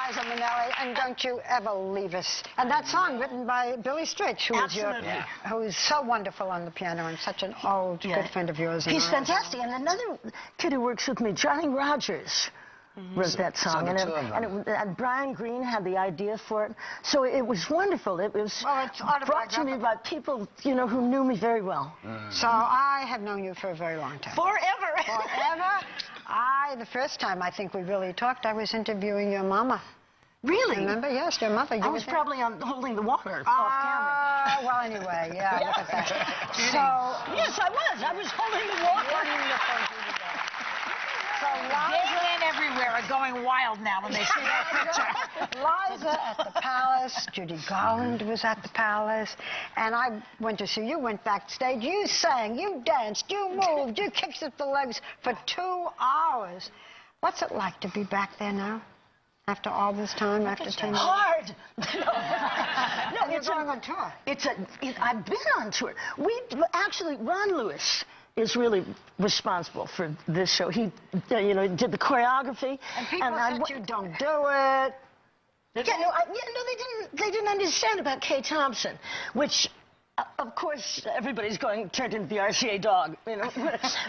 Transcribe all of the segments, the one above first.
Liza Minnelli, and Don't You Ever Leave Us. And that song written by Billy Stritch, who is so wonderful on the piano and such an old, good friend of yours. He's fantastic. And another kid who works with me, Johnny Rogers, wrote that song. And Brian Green had the idea for it. So it was wonderful. It was brought to me by people, you know, who knew me very well. So I have known you for a very long time. Forever. Forever. The first time I think we really talked, I was interviewing your mama. Really? Remember? Yes, your mother. I was probably holding the water off camera. Well, anyway, look at that. So, yes, I was holding the water. So Gay men everywhere are going wild now when they see that picture. Liza at the Palace, Judy Garland was at the Palace, and I went to see you, went backstage. You sang, you danced, you moved, you kicked up the legs for 2 hours. What's it like to be back there now? After all this time, after 10 years? Hard. No, it's going on tour. I've been on tour. Actually, Ron Lewis is really responsible for this show. He, you know, did the choreography. And people said you don't do it. They didn't understand about Kay Thompson, which, of course, everybody's turned into the RCA dog, you know.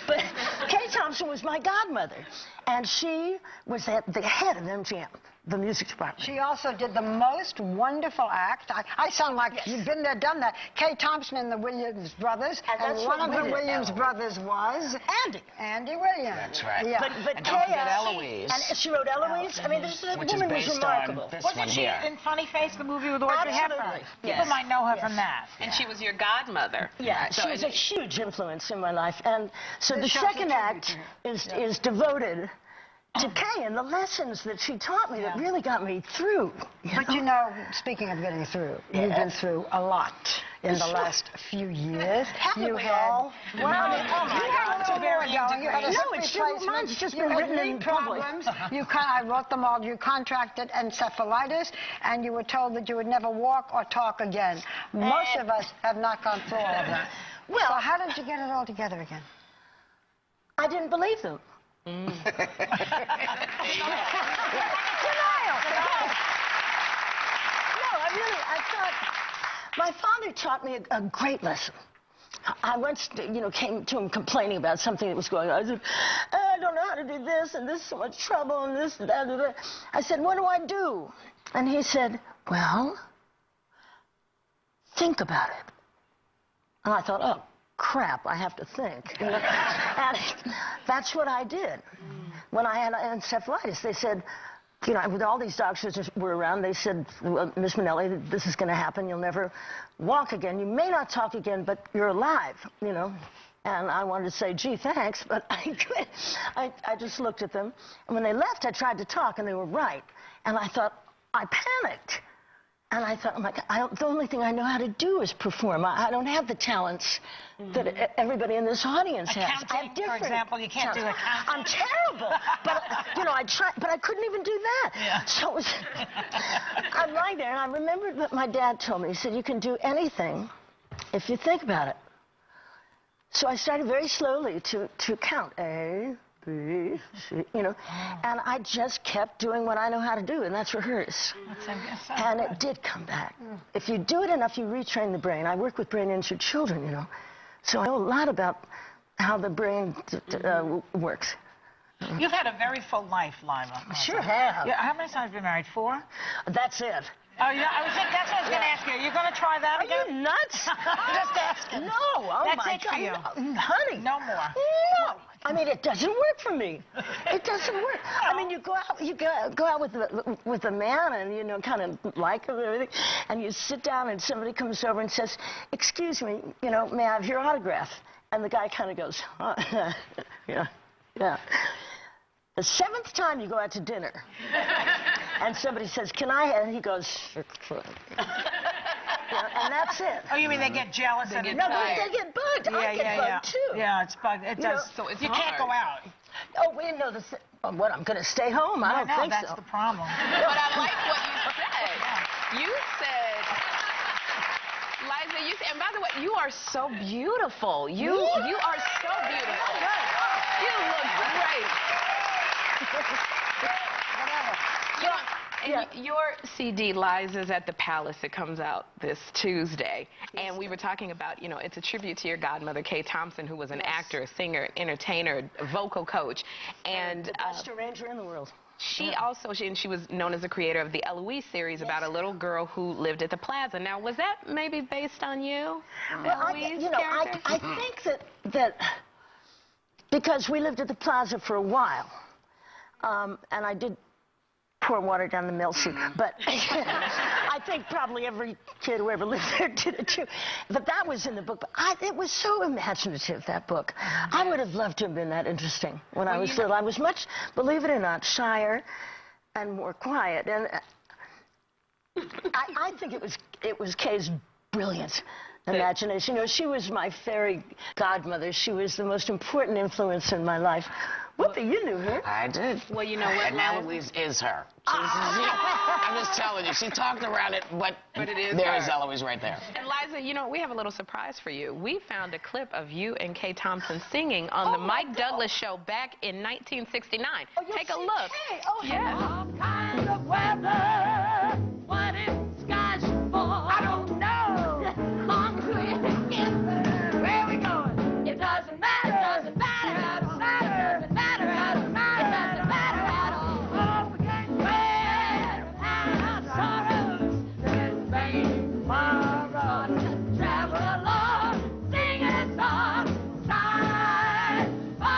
But Kay Thompson was my godmother, and she was at the head of MGM, the music department. She also did the most wonderful act. I sound like you've been there, done that. Kay Thompson and the Williams brothers, and one of the Williams brothers was Andy Williams. That's right. Yeah. But and Kay, don't forget Eloise. And she wrote Eloise. I mean, this woman was remarkable. Wasn't she in Funny Face, the movie with Audrey Hepburn? People might know her from that. And she was your godmother. Yeah, she was a huge influence in my life. And so the second act is devoted to Kay and the lessons that she taught me that really got me through. But you know, speaking of getting through, you've been through a lot in the last few years. You had... You had a little more going. You had a no, it's just, mine's just been written in problems. I wrote them all. You contracted encephalitis, and you were told that you would never walk or talk again. Most of us have not gone through all of that. Well, so how did you get it all together again? I didn't believe them. Denial. No, I thought, my father taught me a great lesson. I once, came to him complaining about something that was going on. I said, I don't know how to do this, and this is so much trouble, and this, and that, and that. I said, what do I do? And he said, well, think about it. And I thought, oh, crap, I have to think. And that's what I did. When I had encephalitis, they said, with all these doctors were around, they said, well, Miss Minnelli, this is going to happen. You'll never walk again. You may not talk again, but you're alive, And I wanted to say, gee, thanks, but I just looked at them. And when they left, I tried to talk, and they were right. And I thought, I panicked. And I thought, the only thing I know how to do is perform. I don't have the talents that everybody in this audience has. I have for example, you can't do accounting. I'm terrible. But, I tried, but I couldn't even do that. Yeah. So it was, I'm lying there, and I remembered what my dad told me. He said, you can do anything if you think about it. So I started very slowly to count. A, B, C, and I just kept doing what I know how to do, and that's rehearse. And it did come back. If you do it enough, you retrain the brain. I work with brain-injured children, so I know a lot about how the brain works. You've had a very full life, Liza. I sure have. Yeah, how many times have you been married? 4? That's it. Oh, yeah, that's what I was going to ask you. Are you going to try that again? Are you nuts? I'm just asking. No. Oh, that's my it for you. God. Honey. No more. No. I mean, it doesn't work for me. It doesn't work. I mean, you go out with a man and, kind of like him and everything, and you sit down and somebody comes over and says, excuse me, may I have your autograph? And the guy kind of goes, yeah. The 7th time you go out to dinner, and somebody says, can I? And he goes, and that's it. Oh, you mean they get jealous? They get no, they get bugged. I get bugged, too. Yeah, it's bugged. It does. So it's you can't go out. Oh, we know what, I'm going to stay home? I don't think that's so. the problem. But I like what you said. You said, Liza, and by the way, you are so beautiful. You are so beautiful. You look great. Whatever. And your CD, Liza's at the Palace, it comes out this Tuesday. And we were talking about, you know, it's a tribute to your godmother, Kay Thompson, who was an actor, a singer, entertainer, vocal coach. And the best arranger in the world. She also, she was known as the creator of the Eloise series about a little girl who lived at the Plaza. Now, was that maybe based on you? Well, I think that because we lived at the Plaza for a while, and I did pour water down the milk chute, but I think probably every kid who ever lived there did it too. But that was in the book. But it was so imaginative, that book. I would have loved to have been that interesting when I was little. I was much, believe it or not, shyer and more quiet. And I think it was Kay's brilliant imagination. You know, she was my fairy godmother. She was the most important influence in my life. Whoopi, you knew her. I did. Well, you know what, and Eloise is her. I'm just telling you, she talked around it, but it is there her. is Eloise right there. And Liza, you know, we have a little surprise for you. We found a clip of you and Kay Thompson singing on the Mike Douglas show back in 1969. Take a look. Kay. Oh, yeah. All kinds of weather, what it's skies for, I don't know. Long as we get there, where we going? It doesn't matter, doesn't matter, doesn't matter, doesn't matter, doesn't matter, doesn't matter at all. Oh, we can bear our sorrows, this vain tomorrow, travel along, singing a song, side by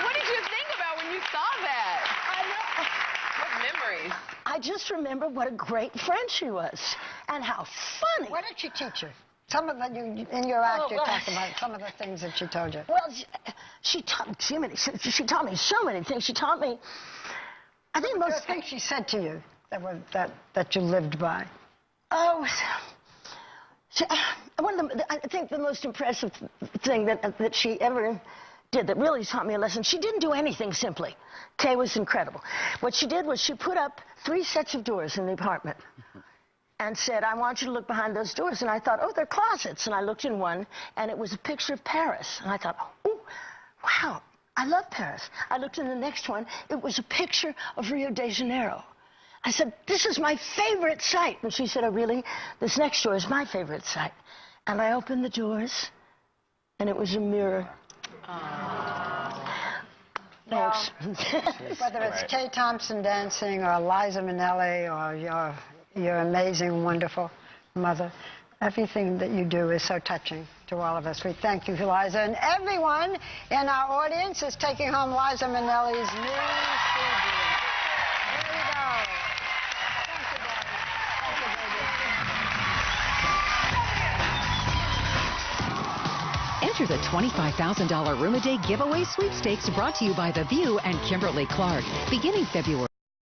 What did you think about when you saw that? What memories? I just remember what a great friend she was, and how funny. What did she teach you? Some of the, in your act, you talked about some of the things that she told you. Well, she taught me she taught me so many things. She taught me, I think most things she said to you that you lived by. Oh, I think the most impressive thing that she ever did that really taught me a lesson, she didn't do anything simply. Kay was incredible. What she did was she put up 3 sets of doors in the apartment and said, I want you to look behind those doors. And I thought, oh, they're closets. And I looked in one, and it was a picture of Paris. And I thought, oh, wow, I love Paris. I looked in the next one. It was a picture of Rio de Janeiro. I said, this is my favorite site. And she said, oh, really? This next door is my favorite site. And I opened the doors, and it was a mirror. Thanks. Whether it's Kay Thompson dancing or Liza Minnelli or your amazing, wonderful mother, everything that you do is so touching to all of us. We thank you, Liza. And everyone in our audience is taking home Liza Minnelli's new CD. Here we go. Thank you, Daddy. Enter the $25,000 room-a-day giveaway sweepstakes brought to you by The View and Kimberly Clark. Beginning February